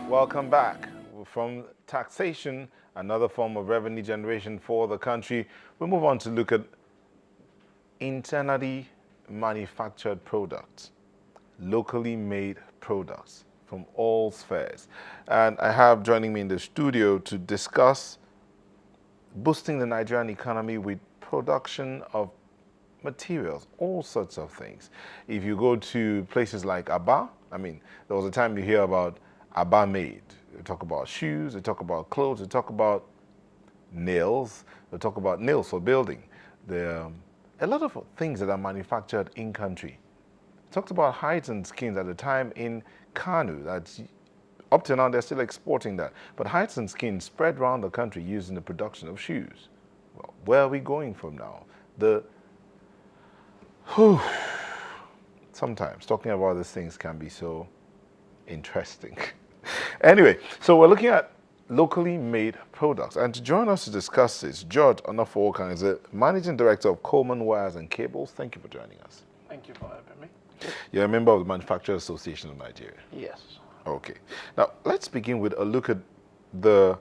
Welcome back. From taxation, another form of revenue generation for the country, we move on to look at internally manufactured products, locally made products from all spheres. And I have joining me in the studio to discuss boosting the Nigerian economy with production of materials, all sorts of things. If you go to places like Aba, there was a time you hear about Aba made. They talk about shoes, they talk about clothes, they talk about nails, they talk about nails for building. There are a lot of things that are manufactured in country. Talked about hides and skins at the time in Kanu. That's up to now they're still exporting that. But hides and skins spread around the country used in the production of shoes. Well, where are we going from now? Sometimes talking about these things can be so interesting. Anyway, so we're looking at locally made products. And to join us to discuss this, George Onafokan is the Managing Director of Coleman Wires and Cables. Thank you for joining us. Thank you for having me. You're a member of the Manufacturers Association of Nigeria. Yes. Okay. Now, let's begin with a look at the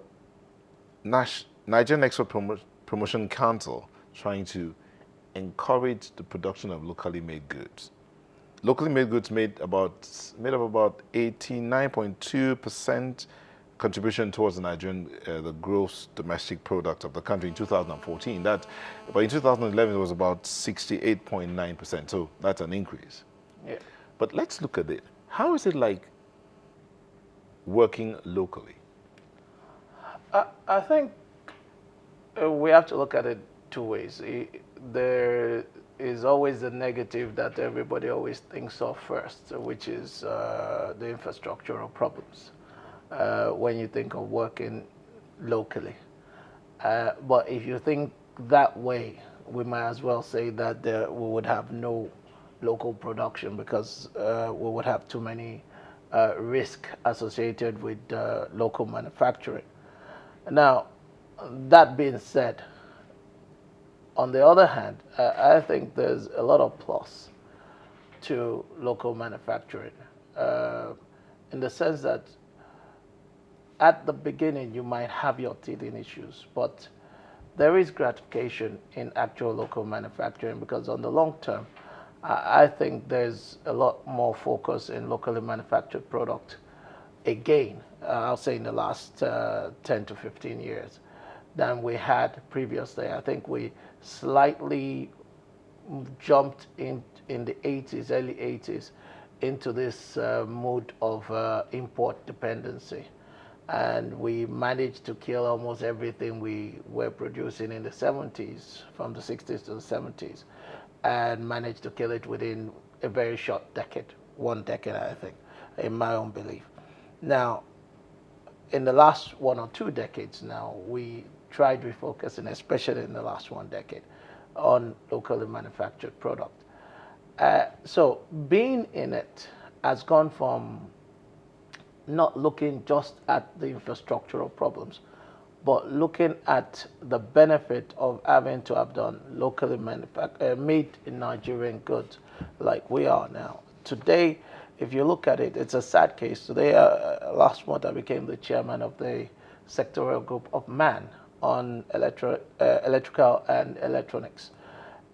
Nigerian Export Promotion Council trying to encourage the production of locally made goods. Locally made goods made up about 89.2% contribution towards the Nigerian the gross domestic product of the country in 2014. But in 2011 it was about 68.9%. So that's an increase. Yeah. But let's look at it. How is it like working locally? I think we have to look at it two ways. There is always the negative that everybody always thinks of first, which is the infrastructural problems when you think of working locally. But if you think that way, we might as well say that we would have no local production because we would have too many risks associated with local manufacturing. Now, that being said, on the other hand, I think there's a lot of plus to local manufacturing in the sense that at the beginning you might have your teething issues, but there is gratification in actual local manufacturing because on the long term, I think there's a lot more focus in locally manufactured product. Again, I'll say in the last 10 to 15 years than we had previously. I think we slightly jumped in the 80s, early 80s, into this mode of import dependency. And we managed to kill almost everything we were producing in the 70s, from the 60s to the 70s, and managed to kill it within a very short decade, 1 decade, I think, in my own belief. Now, in the last 1 or 2 decades now, we tried refocusing, especially in the last 1 decade, on locally manufactured product. So being in it has gone from not looking just at the infrastructural problems, but looking at the benefit of having to have done locally made in Nigerian goods like we are now. Today, if you look at it, it's a sad case. Today, last month, I became the chairman of the sectorial group of MAN on electrical and electronics.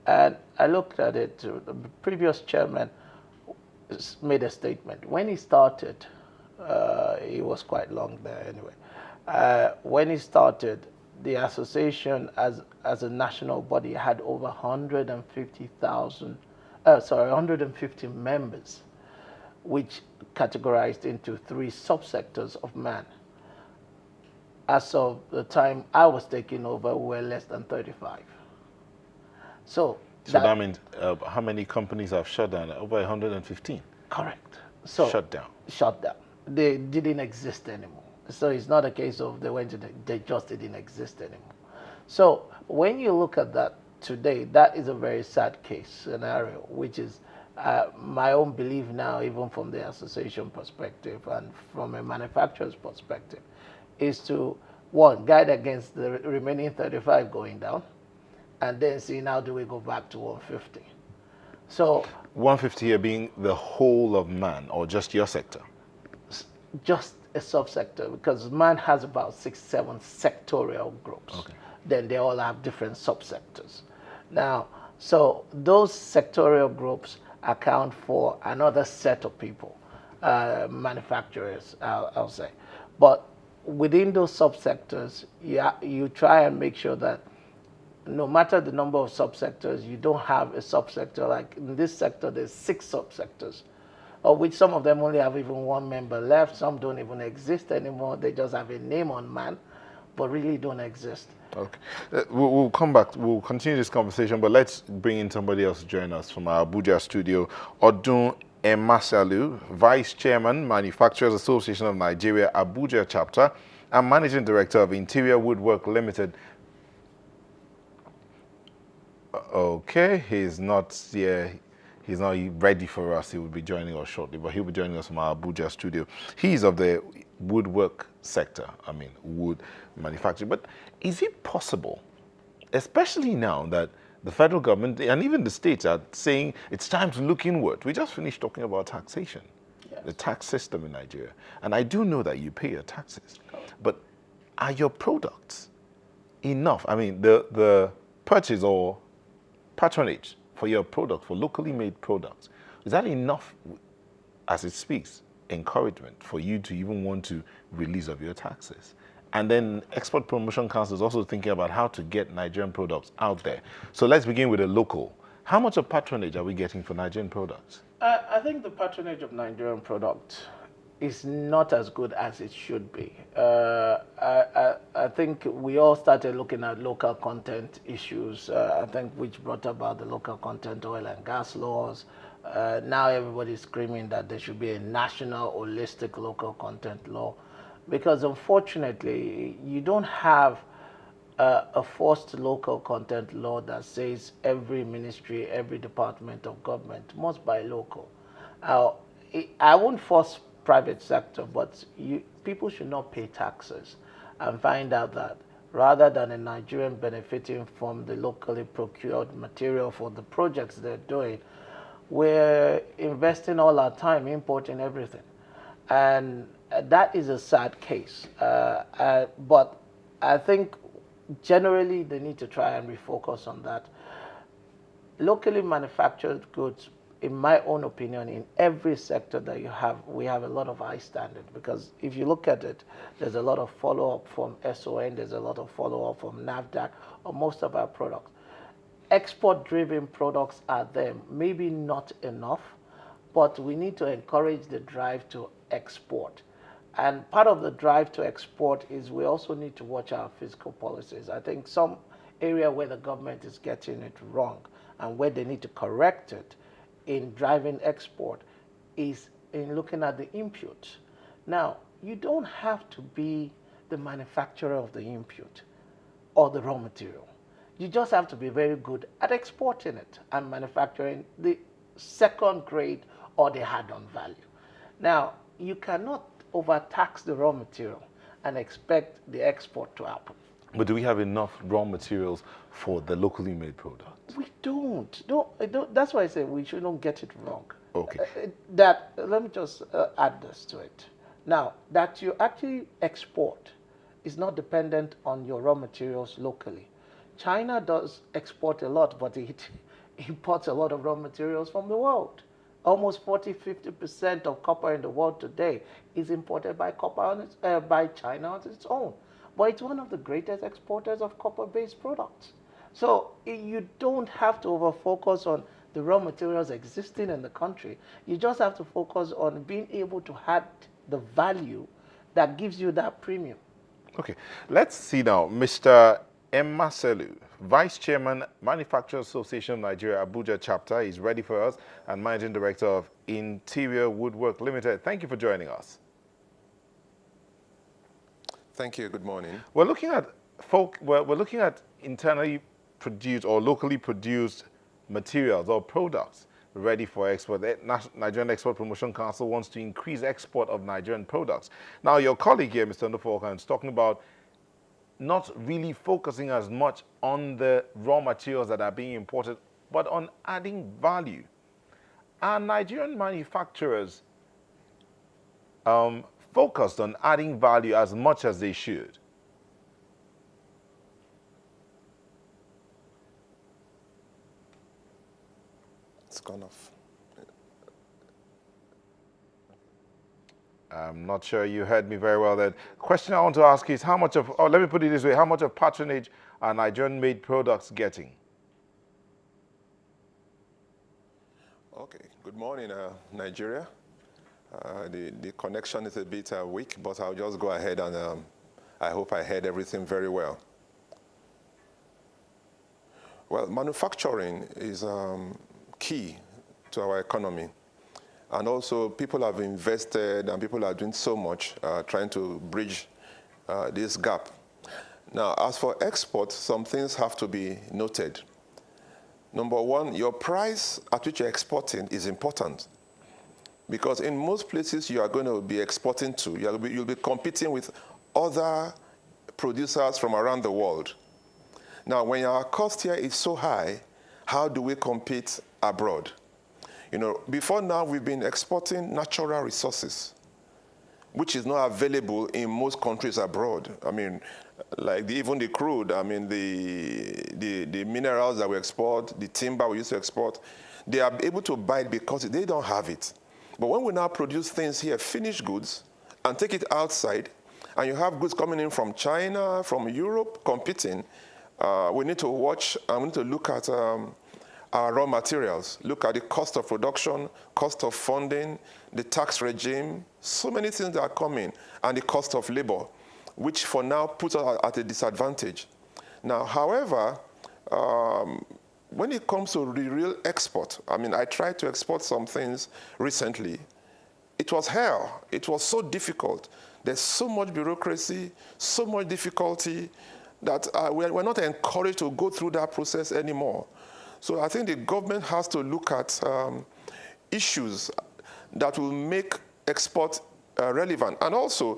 And I looked at it, the previous chairman made a statement. When he started, he was quite long there anyway. When he started, the association as a national body had over 150 members, which categorized into 3 subsectors of MAN. As of the time I was taking over, we were less than 35. So that means how many companies have shut down? Over 115? Correct. So shut down. Shut down. They didn't exist anymore. So it's not a case of they just didn't exist anymore. So when you look at that today, that is a very sad case scenario, which is my own belief now, even from the association perspective and from a manufacturer's perspective, is to, one, guide against the remaining 35 going down, and then see how do we go back to 150. So 150 here being the whole of MAN or just your sector? Just a subsector because man has about 6, 7 sectorial groups. Okay. Then they all have different subsectors. Now, so those sectorial groups account for another set of people, manufacturers, I'll say. But within those subsectors, you try and make sure that no matter the number of subsectors, you don't have a subsector like in this sector, there's 6 subsectors, of which some of them only have even one member left. Some don't even exist anymore. They just have a name on man, but really don't exist. Okay. We'll come back. We'll continue this conversation, but let's bring in somebody else to join us from our Abuja studio. Odun Emasalu, Vice Chairman, Manufacturers Association of Nigeria, Abuja chapter, and Managing Director of Interior Woodwork Limited. Okay, he's not here. He's not ready for us. He will be joining us shortly, but he'll be joining us from our Abuja studio. He's of the woodwork sector, I mean, wood manufacturing. But is it possible, especially now that the federal government and even the states are saying it's time to look inward? We just finished talking about taxation, Yes. the tax system in Nigeria. And I do know that you pay your taxes, but are your products enough? I mean, the purchase or patronage for your product, for locally made products, is that enough, as it speaks, encouragement for you to even want to release of your taxes? And then Export Promotion Council is also thinking about how to get Nigerian products out there. So let's begin with the local. How much of patronage are we getting for Nigerian products? I think the patronage of Nigerian product is not as good as it should be. I think we all started looking at local content issues, I think which brought about the local content oil and gas laws. Now everybody's screaming that there should be a national holistic local content law because unfortunately you don't have a forced local content law that says every ministry, every department of government must buy local. I won't force private sector, but people should not pay taxes and find out that rather than a Nigerian benefiting from the locally procured material for the projects they're doing, we're investing all our time importing everything. And that is a sad case. But I think generally they need to try and refocus on that. Locally manufactured goods, in my own opinion, in every sector that you have, we have a lot of high standard because if you look at it, there's a lot of follow-up from SON, there's a lot of follow-up from NAFDAC on most of our products. Export-driven products are there, maybe not enough, but we need to encourage the drive to export. And part of the drive to export is we also need to watch our fiscal policies. I think some area where the government is getting it wrong and where they need to correct it in driving export is in looking at the input. Now, you don't have to be the manufacturer of the input or the raw material. You just have to be very good at exporting it and manufacturing the second grade or the add-on value. Now, you cannot overtax the raw material and expect the export to happen. But do we have enough raw materials for the locally made product? We don't. No, that's why I say we shouldn't get it wrong. Okay. Let me just add this to it. Now, that you actually export is not dependent on your raw materials locally. China does export a lot, but it imports a lot of raw materials from the world. Almost 40–50% of copper in the world today is imported by by China on its own. But it's one of the greatest exporters of copper-based products. So you don't have to over-focus on the raw materials existing in the country. You just have to focus on being able to add the value that gives you that premium. Okay, let's see now. Mr. Emaselu, Vice Chairman, Manufacturers Association of Nigeria, Abuja chapter, is ready for us, and Managing Director of Interior Woodwork Limited. Thank you for joining us. Thank you. Good morning. We're looking at we're looking at internally produced or locally produced materials or products ready for export. The Nigerian Export Promotion Council wants to increase export of Nigerian products. Now, your colleague here, Mr. Ndufokan, is talking about not really focusing as much on the raw materials that are being imported, but on adding value. Are Nigerian manufacturers focused on adding value as much as they should? It's gone off. I'm not sure you heard me very well. The question I want to ask is how much of, oh, let me put it this way, how much of patronage are Nigerian-made products getting? Okay, good morning, Nigeria. The connection is a bit weak, but I'll just go ahead and I hope I heard everything very well. Well, manufacturing is key to our economy. And also, people have invested and people are doing so much trying to bridge this gap. Now, as for export, some things have to be noted. Number one, your price at which you're exporting is important. Because in most places you are going to be exporting to, you'll be competing with other producers from around the world. Now, when our cost here is so high, how do we compete abroad? You know, before now, we've been exporting natural resources, which is not available in most countries abroad. I mean, like even the crude, I mean, the minerals that we export, the timber we used to export, they are able to buy it because they don't have it. But when we now produce things here, finished goods, and take it outside, and you have goods coming in from China, from Europe, competing, we need to watch and we need to look at our raw materials, look at the cost of production, cost of funding, the tax regime, so many things that are coming, and the cost of labor, which for now puts us at a disadvantage. Now, however, when it comes to the real export, I mean, I tried to export some things recently. It was hell. It was so difficult. There's so much bureaucracy, so much difficulty that we're not encouraged to go through that process anymore. So I think the government has to look at issues that will make export relevant. And also,